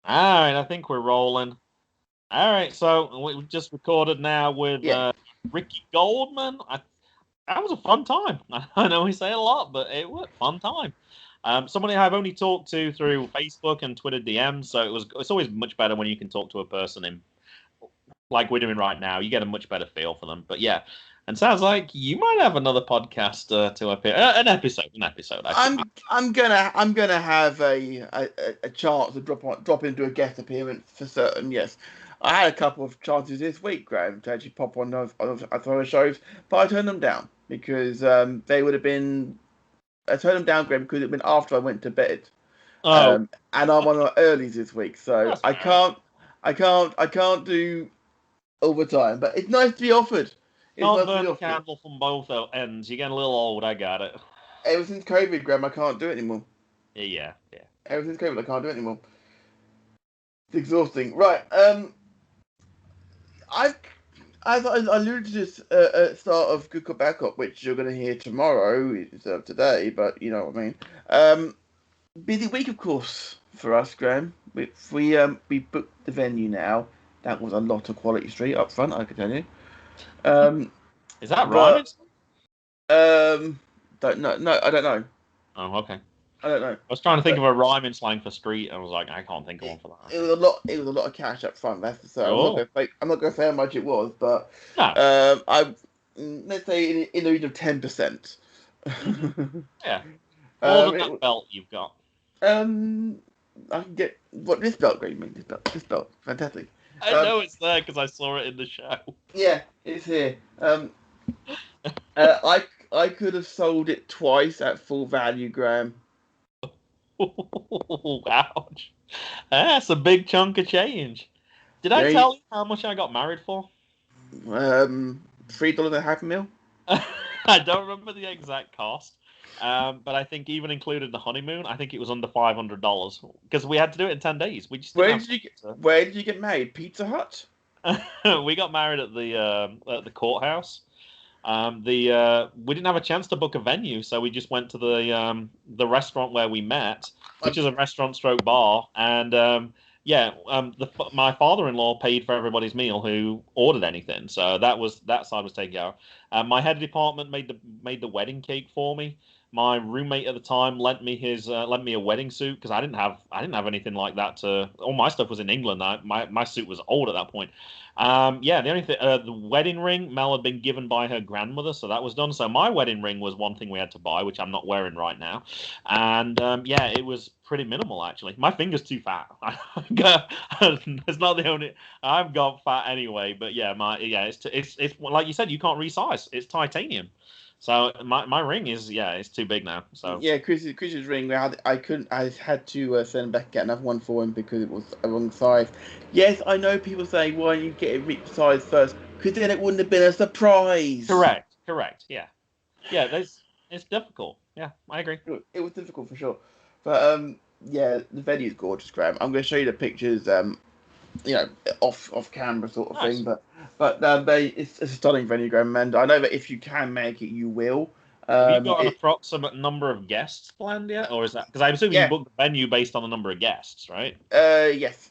All right, I think we're rolling. All right, so we just recorded now with Yeah. Ricky Goldman. That was a fun time. I know we say it a lot, but it was a fun time. Somebody I've only talked to through Facebook and Twitter DMs, so it's always much better when you can talk to a person in like we're doing right now. You get a much better feel for them. But yeah, and sounds like you might have another podcast to appear, an episode, actually. I'm gonna have a chance to drop into a guest appearance for certain. Yes, I had a couple of chances this week, Graham, to actually pop on those shows, but I turned them down because they would have been. I turned them down, Graham, because it had been after I went to bed. Oh, And I'm on the earlies this week, so that's I fair. can't do overtime. But it's nice to be offered. It's Can't nice to burn be the offered. candle from both ends. You're getting a little old. I got it. Ever since COVID, Graham, I can't do it anymore. Yeah, yeah. Ever since COVID, I can't do it anymore. It's exhausting. Right. I've as I alluded to this start of Good Cop Bad Cop, which you're going to hear tomorrow instead of today, but you know what I mean. Busy week, of course, for us, Graham. We booked the venue now. That was a lot of Quality Street up front, I can tell you. Is that rhyming? But don't know. No, I don't know. Oh, okay. I don't know. I was trying to think But of a rhyming slang for street. I was like, I can't think of one for that. it was a lot. It was a lot of cash up front. That's the say. Oh, I'm not going to say how much it was, but no. I let's say in the region of 10%. Yeah. More than that It, belt you've got. I can get what this belt grade means. This belt, fantastic. I know it's there because I saw it in the show. Yeah, it's here. I could have sold it twice at full value, Graham. Ouch. That's a big chunk of change. Did I tell you how much I got married for? $3 a half meal. I don't remember the exact cost, but I think even included the honeymoon, I think it was under $500 because we had to do it in 10 days. We just Where did you get married? Pizza Hut. We got married at the courthouse. We didn't have a chance to book a venue, so we just went to the restaurant where we met, which is a restaurant stroke bar, and my father-in-law paid for everybody's meal who ordered anything, so that side was taken care of. My head of department made the wedding cake for me. My roommate at the time lent me a wedding suit because I didn't have anything like that. All my stuff was in England. My suit was old at that point. The only thing, the wedding ring Mel had been given by her grandmother, so that was done. So my wedding ring was one thing we had to buy, which I'm not wearing right now. And it was pretty minimal actually. My finger's too fat. It's not the only. I've got fat anyway, but it's like you said, you can't resize. It's titanium. So my ring is it's too big now. So yeah, Chris's ring. I couldn't. I had to send back and get another one for him because it was a wrong size. Yes, I know people say why don't you get it resized first because then it wouldn't have been a surprise. Correct. Yeah. It's difficult. Yeah, I agree. It was difficult for sure, but the venue is gorgeous, Graham. I'm going to show you the pictures. Off camera sort of Nice. thing, but it's a stunning venue, Graham, and I know that if you can make it, you will. Have you got an approximate number of guests planned yet, or is that because I'm assuming you booked the venue based on the number of guests, right? Yes.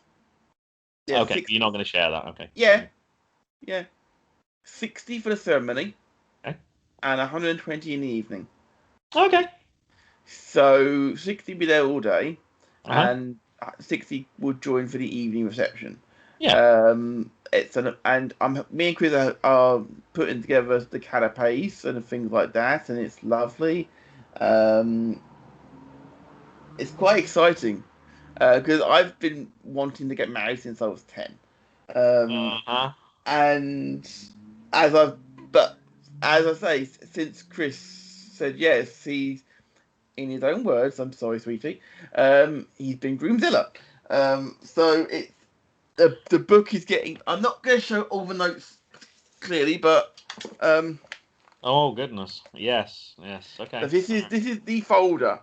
Yeah, okay, you're not going to share that, okay? Yeah. 60 for the ceremony, okay, and 120 in the evening. Okay. So 60 be there all day, and 60 would join for the evening reception. Yeah. Me and Chris are putting together the canapes and things like that, and it's lovely. It's quite exciting because I've been wanting to get married since I was 10. And as I say, since Chris said yes, he's, in his own words, I'm sorry, sweetie, he's been Groomzilla. So it's the book is getting. I'm not going to show all the notes clearly, but oh goodness, yes, okay. This is the folder,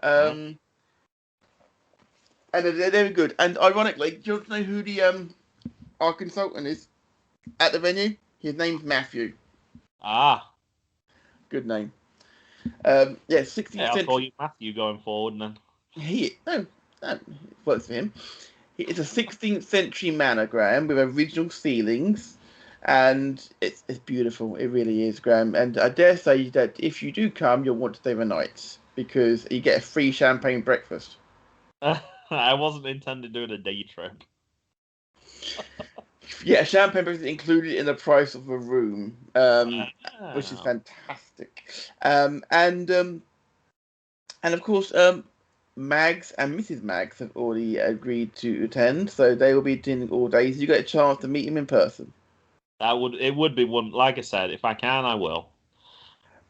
and they're very good. And ironically, do you want to know who our consultant is at the venue? His name's Matthew. Good name. 60%. I'll call you Matthew going forward, then. No, works for him. It's a 16th century manor, Graham, with original ceilings, and it's beautiful. It really is, Graham. And I dare say that if you do come, you'll want to stay the night because you get a free champagne breakfast. I wasn't intending doing a day trip. Yeah, champagne breakfast included in the price of a room, which is fantastic. And of course, Mags and Mrs. Mags have already agreed to attend, so they will be attending all days. You get a chance to meet him in person. It would be one. Like I said, if I can, I will.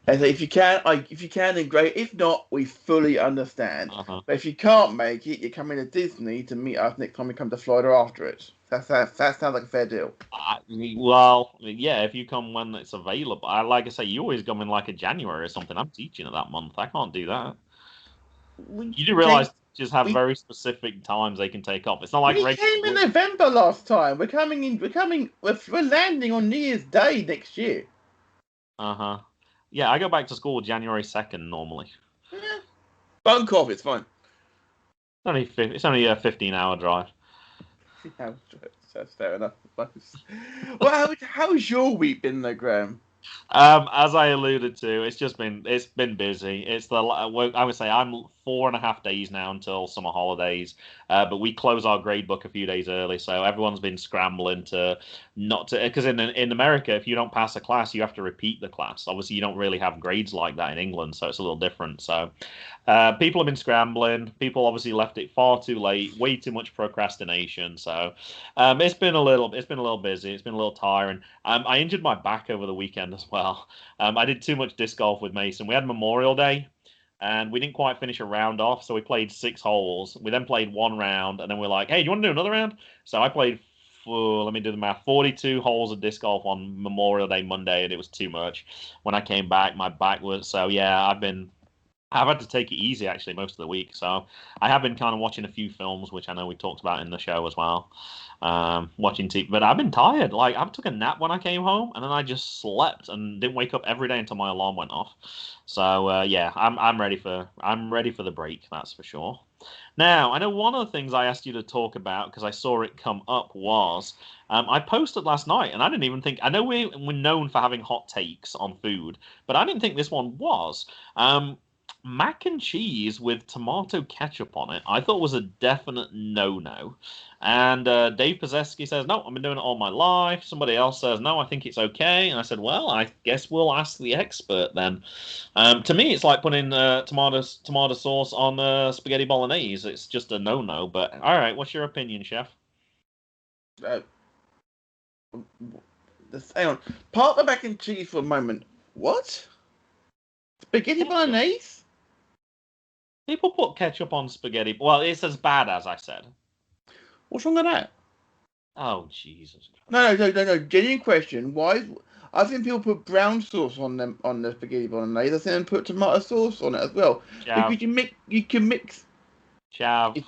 And so if you can, then great. If not, we fully understand. Uh-huh. But if you can't make it, you're coming to Disney to meet us next time we come to Florida after it. That sounds like a fair deal. Yeah, if you come when it's available. Like I say, you always come in like a January or something. I'm teaching at that month. I can't do that. You do realize teachers have very specific times they can take off. It's not like we came in November last time. We're landing on New Year's Day next year. Uh-huh. Yeah, I go back to school January 2nd normally. Yeah. Bunk off, it's fine. It's only a 15-hour drive. Yeah, that's fair enough. Well, how's your week been though, Graham? As I alluded to, it's been busy. I would say I'm 4.5 days now until summer holidays, but we close our grade book a few days early, so everyone's been scrambling because in America, if you don't pass a class, you have to repeat the class. Obviously, you don't really have grades like that in England, so it's a little different. So people have been scrambling. People obviously left it far too late, way too much procrastination. So it's been a little busy. It's been a little tiring. I injured my back over the weekend as well. I did too much disc golf with Mason. We had Memorial Day, and we didn't quite finish a round off, so we played 6 holes. We then played 1 round, and then we're like, hey, do you want to do another round? So I played, let me do the math, 42 holes of disc golf on Memorial Day Monday, and it was too much. When I came back, my back was, so yeah, I've had to take it easy, actually, most of the week. So I have been kind of watching a few films, which I know we talked about in the show as well. Watching TV, but I've been tired. Like, I took a nap when I came home, and then I just slept and didn't wake up every day until my alarm went off. So yeah, I'm ready for the break. That's for sure. Now, I know one of the things I asked you to talk about because I saw it come up was I posted last night, and I didn't even think. I know we're known for having hot takes on food, but I didn't think this one was. Mac and cheese with tomato ketchup on it, I thought was a definite no-no. And Dave Pazeski says, no, I've been doing it all my life. Somebody else says, no, I think it's okay. And I said, well, I guess we'll ask the expert then. To me, it's like putting tomato sauce on spaghetti bolognese. It's just a no-no. But all right, what's your opinion, Chef? Hang on. Part the mac and cheese for a moment. What? Spaghetti bolognese? People put ketchup on spaghetti. Well, it's as bad as I said. What's wrong with that? Oh, Jesus. No. Genuine question. Why? I've seen people put brown sauce on the spaghetti bolognese. I've seen them put tomato sauce on it as well. Chav. Because you can mix. Chav.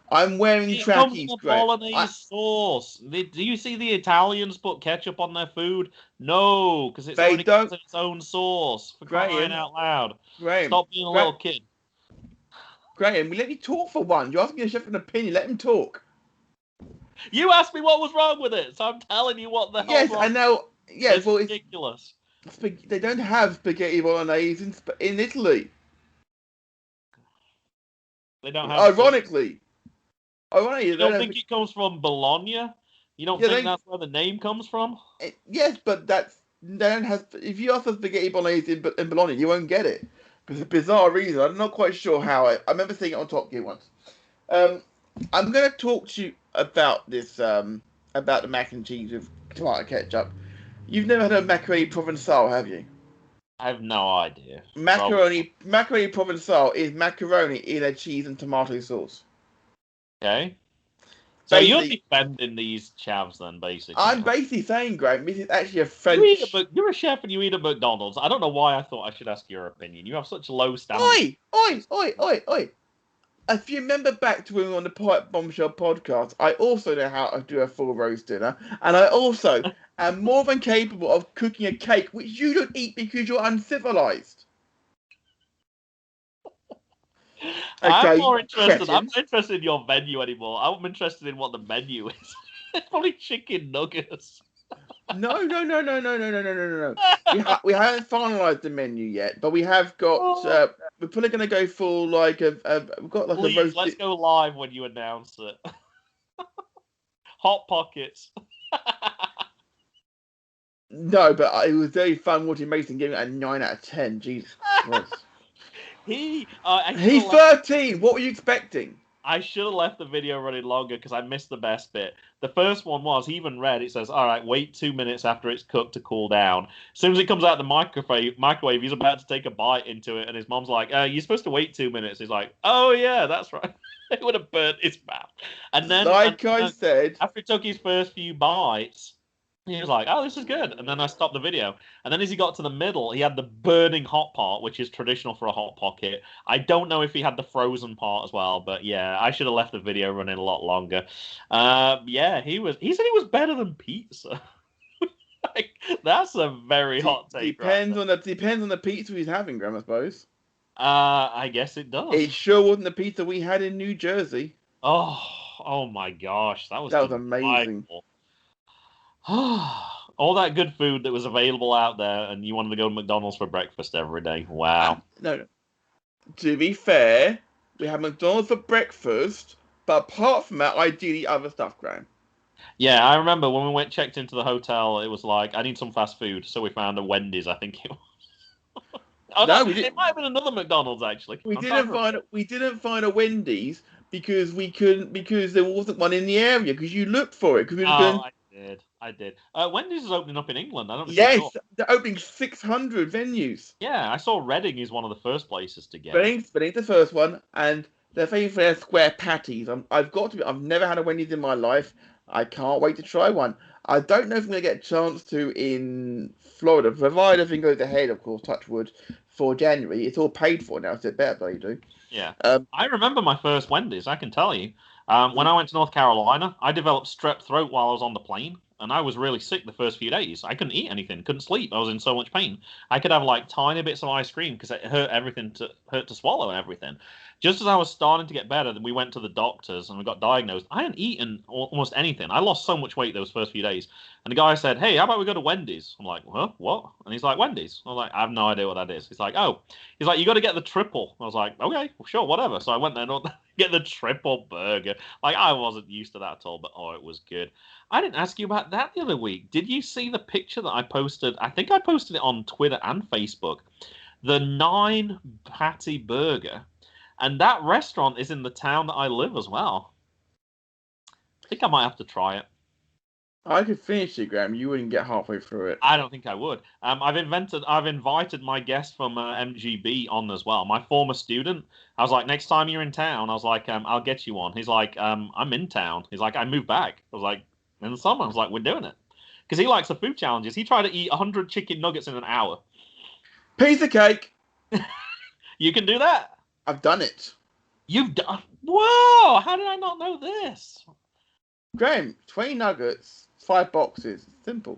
I'm wearing trackies, Greg. Bolognese sauce. Do you see the Italians put ketchup on their food? No, because it's already got its own sauce. For crying out loud. Graham, stop being a little kid. Graham, let me talk for once. You're asking a chef an opinion. Let him talk. You asked me what was wrong with it, so I'm telling you what the hell. Yes, I know. Yeah, it's ridiculous. They don't have spaghetti bolognese in Italy. They don't have. Ironically, you don't think it comes from Bologna? You don't think that's where the name comes from? Yes, but they don't have. If you ask for spaghetti bolognese in Bologna, you won't get it. For a bizarre reason. I'm not quite sure how. I remember seeing it on Top Gear once. I'm going to talk to you about this, about the mac and cheese with tomato ketchup. You've never had a macaroni provençal, have you? I have no idea. Macaroni provençal is macaroni in a cheese and tomato sauce. Okay. So you're defending these chavs then, basically. I'm basically saying, Graham, this is actually a French... You're a chef and you eat at McDonald's. I don't know why I thought I should ask your opinion. You have such low standards. Oi! If you remember back to when we were on the Pipe Bombshell podcast, I also know how to do a full roast dinner. And I also am more than capable of cooking a cake, which you don't eat because you're uncivilized. I'm Okay, more interested. I'm cretins. not interested in your menu anymore. I'm interested in what the menu is. It's probably chicken nuggets. No, no, no, no, no, no, no, no, no, no. We haven't finalised the menu yet, but we have got. Oh, We're probably going to go for like we've got like a please, let's roasted. go live when you announce it. Hot pockets. No, but it was very fun watching Mason giving it a 9 out of 10. Jesus Christ. He's 13. What were you expecting? I should have left the video running longer because I missed the best bit. The first one was, he even read, it says, all right, wait 2 minutes after it's cooked to cool down. As soon as it comes out of the microwave, he's about to take a bite into it, and his mom's like, you're supposed to wait 2 minutes. He's like, oh, yeah, that's right. It would have burnt his mouth. And then, I said, after he took his first few bites, he was like, oh, this is good. And then I stopped the video. And then as he got to the middle, he had the burning hot part, which is traditional for a hot pocket. I don't know if he had the frozen part as well, but yeah, I should have left the video running a lot longer. Yeah, he said he was better than pizza. Like, that's a very hot take. Depends on the pizza he's having, Graham, I suppose. I guess it does. It sure wasn't the pizza we had in New Jersey. Oh my gosh, that was amazing. All that good food that was available out there, and you wanted to go to McDonald's for breakfast every day. Wow. No. To be fair, we had McDonald's for breakfast, but apart from that, ideally other stuff, Graham. Yeah, I remember when we checked into the hotel, it was like, I need some fast food, so we found a Wendy's, I think it was. It might have been another McDonald's actually. We didn't find a Wendy's because there wasn't one in the area because you looked for it. I did. Wendy's is opening up in England. I don't know. Yes, they're opening 600 venues. Yeah, I saw Reading is one of the first places to get. Reading's the first one, and they're famous for their square patties. I've never had a Wendy's in my life. I can't wait to try one. I don't know if I'm going to get a chance to in Florida, provided everything goes ahead, of course, touch wood, for January. It's all paid for now, so it better they do. Yeah. I remember my first Wendy's, I can tell you. When I went to North Carolina, I developed strep throat while I was on the plane, and I was really sick the first few days. I couldn't eat anything, couldn't sleep. I was in so much pain. I could have like tiny bits of ice cream because it hurt to swallow and everything. Just as I was starting to get better, we went to the doctors and we got diagnosed. I hadn't eaten almost anything. I lost so much weight those first few days. And the guy said, hey, how about we go to Wendy's? I'm like, huh? What? And he's like, Wendy's. I'm like, I have no idea what that is. He's like, oh. He's like, you got to get the triple. I was like, okay, well, sure, whatever. So I went there and get the triple burger. Like, I wasn't used to that at all, but it was good. I didn't ask you about that the other week. Did you see the picture that I posted? I think I posted it on Twitter and Facebook. The 9-patty burger. And that restaurant is in the town that I live as well. I think I might have to try it. I could finish it, Graham. You wouldn't get halfway through it. I don't think I would. I've invited my guest from MGB on as well. My former student. I was like, next time you're in town, I was like, I'll get you one. He's like, I'm in town. He's like, I moved back. I was like, in the summer. I was like, we're doing it. Because he likes the food challenges. He tried to eat 100 chicken nuggets in an hour. Piece of cake. You can do that. I've done it. You've done? Whoa! How did I not know this? Graham, 20 nuggets, 5 boxes. Simple.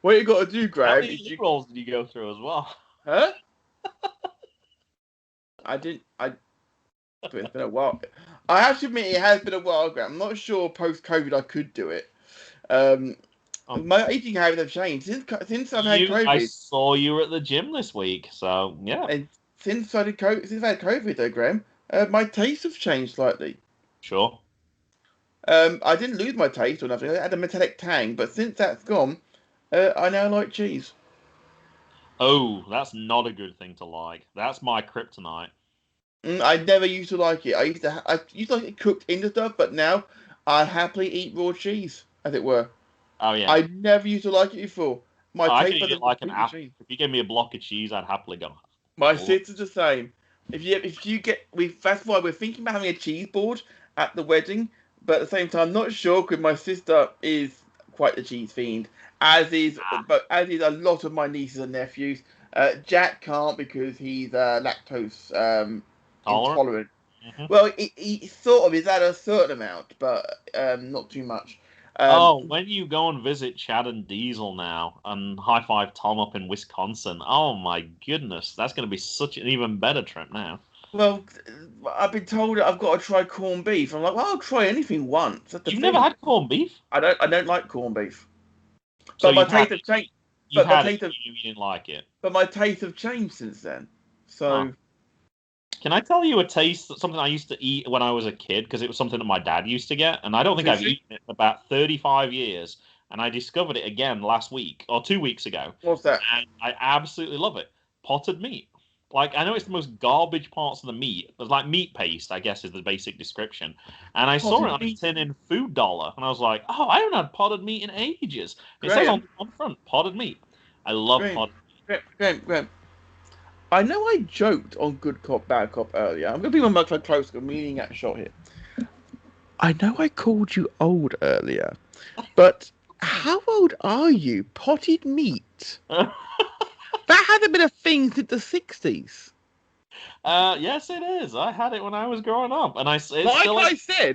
What you got to do, Graham? How many rolls did you go through as well? Huh? It's been a while. I have to admit, it has been a while, Graham. I'm not sure post-COVID I could do it. My eating habits have changed since I've had COVID. I saw you were at the gym this week, so yeah. And since I've had COVID, though, Graham, my tastes have changed slightly. Sure. I didn't lose my taste or nothing. I had a metallic tang, but since that's gone, I now like cheese. Oh, that's not a good thing to like. That's my kryptonite. I never used to like it. I used to like it cooked into stuff, but now I happily eat raw cheese, as it were. Oh yeah. I never used to like it before. I could eat it like an apple. Cheese. If you gave me a block of cheese, I'd happily go. My sister's the same. That's why we're thinking about having a cheese board at the wedding, but at the same time, not sure because my sister is quite the cheese fiend, as is a lot of my nieces and nephews. Jack can't because he's lactose intolerant. Mm-hmm. Well, he sort of is at a certain amount, but not too much. When you go and visit Chad and Diesel now and high five Tom up in Wisconsin, oh my goodness, that's going to be such an even better trip now. Well, I've been told that I've got to try corned beef. I'm like, well, I'll try anything once. That's the You've thing. never had corned beef? I don't like corned beef. So But my taste have changed. You've had it, you didn't like it. But my taste have changed since then. So, can I tell you a taste, something I used to eat when I was a kid, because it was something that my dad used to get, and I don't think I've eaten it in about 35 years, and I discovered it again last week, or 2 weeks ago. What's that? And I absolutely love it. Potted meat. Like, I know it's the most garbage parts of the meat. There's like meat paste, I guess, is the basic description. And I saw it on a tin in Food Dollar, and I was like, oh, I haven't had potted meat in ages. It says on the front, potted meat. I love potted meat. Graham. I know I joked on Good Cop, Bad Cop earlier. I'm going to be much closer, meaning at shot here. I know I called you old earlier, but how old are you? Potted meat? That hasn't been a thing since the 60s. Yes, it is. I had it when I was growing up, and I said,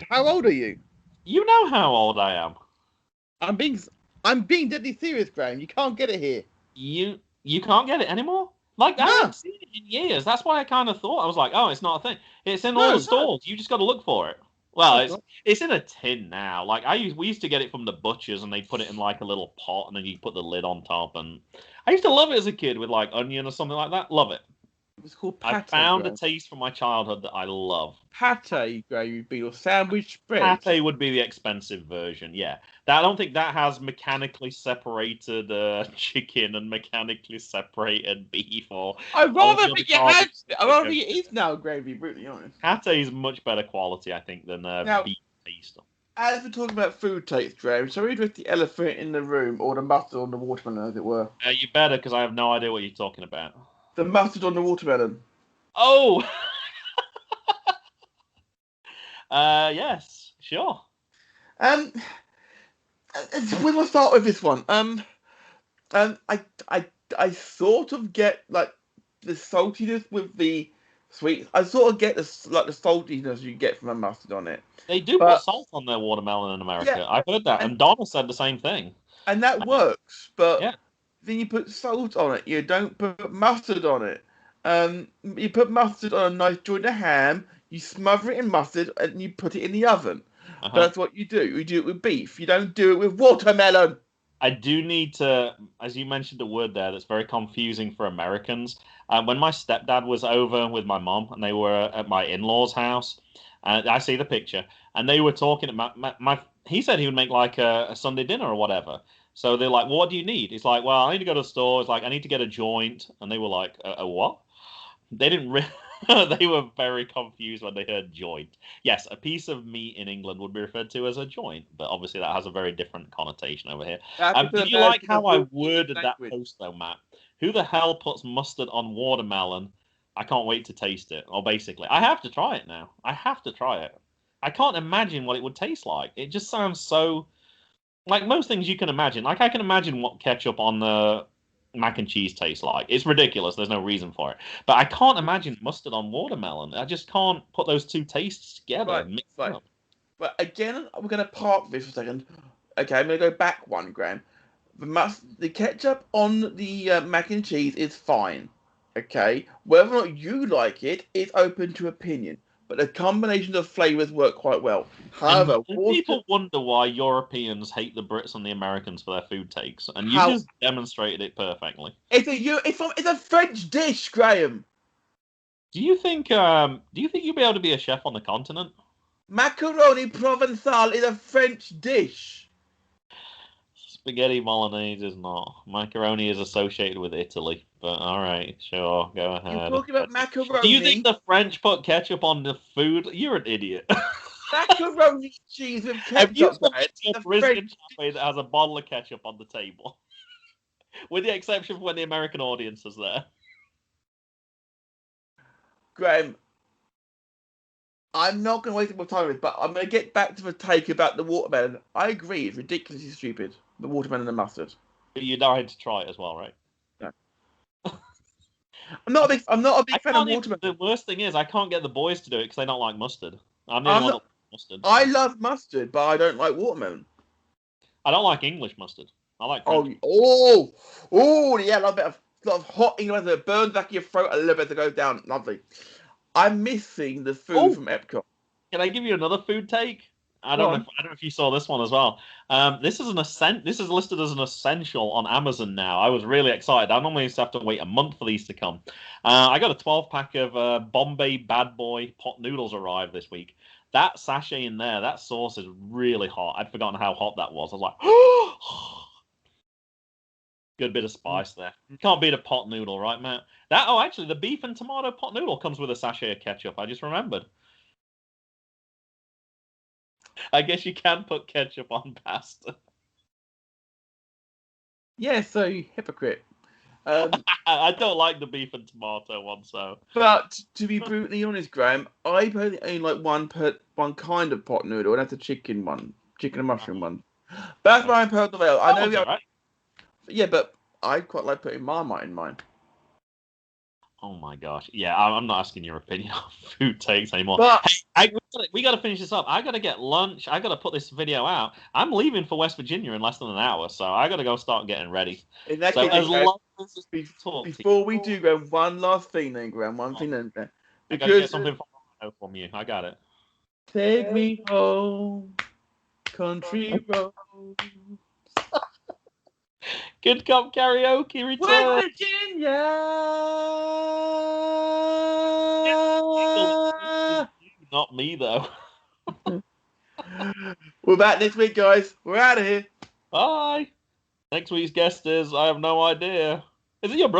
how old are you? You know how old I am. I'm being deadly serious, Graham. You can't get it here. You can't get it anymore? Like, I haven't seen it in years. That's why I kind of thought, I was like, oh, it's not a thing. It's in all the stores. You just got to look for it. Well, it's in a tin now. Like, we used to get it from the butchers, and they put it in like a little pot, and then you put the lid on top. And I used to love it as a kid with like onion or something like that. Love it. It's called pate. I found a taste from my childhood that I love. Pate, Graham, would be your sandwich spread. Pate would be the expensive version, yeah. I don't think that has mechanically separated chicken and mechanically separated beef. I'd rather think it is now, Graham, to be brutally honest. Pate is much better quality, I think, than beef taste. As we're talking about food taste, Graham, shall we address the elephant in the room, or the mustard on the watermelon, as it were? You better, because I have no idea what you're talking about. The mustard on the watermelon. Oh! Yes, sure. We're gonna start with this one. I sort of get like the saltiness with the sweet. I sort of get the saltiness you get from a mustard on it. They do put salt on their watermelon in America. Yeah, I've heard that, and Donna said the same thing. And that works, but then you put salt on it. You don't put mustard on it. You put mustard on a nice joint of ham. You smother it in mustard and you put it in the oven. That's what you do. You do it with beef. You don't do it with watermelon. I do need to, as you mentioned a word there that's very confusing for Americans. When my stepdad was over with my mom and they were at my in-laws' house, I see the picture, and they were talking about he said he would make like a Sunday dinner or whatever. So they're like, well, what do you need? He's like, well, I need to go to the store. It's like, I need to get a joint. And they were like, a what? They didn't they were very confused when they heard joint. Yes, a piece of meat in England would be referred to as a joint, but obviously that has a very different connotation over here. Did you like how I worded that post, though, Matt? Who the hell puts mustard on watermelon? I can't wait to taste it. Or basically, I have to try it now. I have to try it. I can't imagine what it would taste like. It just sounds so... Like most things you can imagine. Like I can imagine what ketchup on the mac and cheese tastes like. It's ridiculous. There's no reason for it. But I can't imagine mustard on watermelon. I just can't put those two tastes together. Right. But again, we're going to park this for a second. Okay, I'm going to go back one, Graham. The ketchup on the mac and cheese is fine. Okay? Whether or not you like it is open to opinion. But the combination of flavours work quite well. However, people wonder why Europeans hate the Brits and the Americans for their food takes, and you just demonstrated it perfectly. It's a French dish, Graham. Do you think you'll be able to be a chef on the continent? Macaroni Provençal is a French dish. Spaghetti Bolognese is not. Macaroni is associated with Italy. But all right, sure, go ahead. You're talking about macaroni. Do you think the French put ketchup on the food? You're an idiot. Macaroni cheese with ketchup. Have you seen a French cafe that has a bottle of ketchup on the table? With the exception of when the American audience is there. Graham, I'm not going to waste more time with it, but I'm going to get back to the take about the watermelon. I agree, it's ridiculously stupid, the watermelon and mustard. But you died to try it as well, right? No. I'm not a big fan of watermelon. The worst thing is I can't get the boys to do it because they don't like mustard. I'm the only one that likes mustard. I love mustard, but I don't like watermelon. I don't like English mustard. I like French. Yeah, a lot of hot English that burns back your throat a little bit to go down. Lovely. I'm missing the food from Epcot. Can I give you another food take? I Go don't know if you saw this one as well. This is This is listed as an essential on Amazon now. I was really excited. I normally used to have to wait a month for these to come. I got a 12-pack of Bombay Bad Boy pot noodles arrived this week. That sachet in there, that sauce is really hot. I'd forgotten how hot that was. I was like, good bit of spice there. Can't beat a pot noodle, right, Matt? Actually, the beef and tomato pot noodle comes with a sachet of ketchup. I just remembered. I guess you can put ketchup on pasta. Yeah, so hypocrite. I don't like the beef and tomato one, so. But to be brutally honest, Graham, I personally only like one kind of pot noodle, and that's a chicken and mushroom one. But that's my own personal favorite. I know, right. Yeah, but I quite like putting Marmite in mine. Oh my gosh! Yeah, I'm not asking your opinion on food takes anymore. But hey, we got to finish this up. I got to get lunch. I got to put this video out. I'm leaving for West Virginia in less than an hour, so I got to go start getting ready. In that case, before we do go, one last thing then, Graham. One thing then. Because I got to get something from you. I got it. Take me home, country road. Good Cop Karaoke return. West Virginia. Not me though. We're back next week, guys. We're out of here. Bye. Next week's guest is I have no idea. Is it your brother?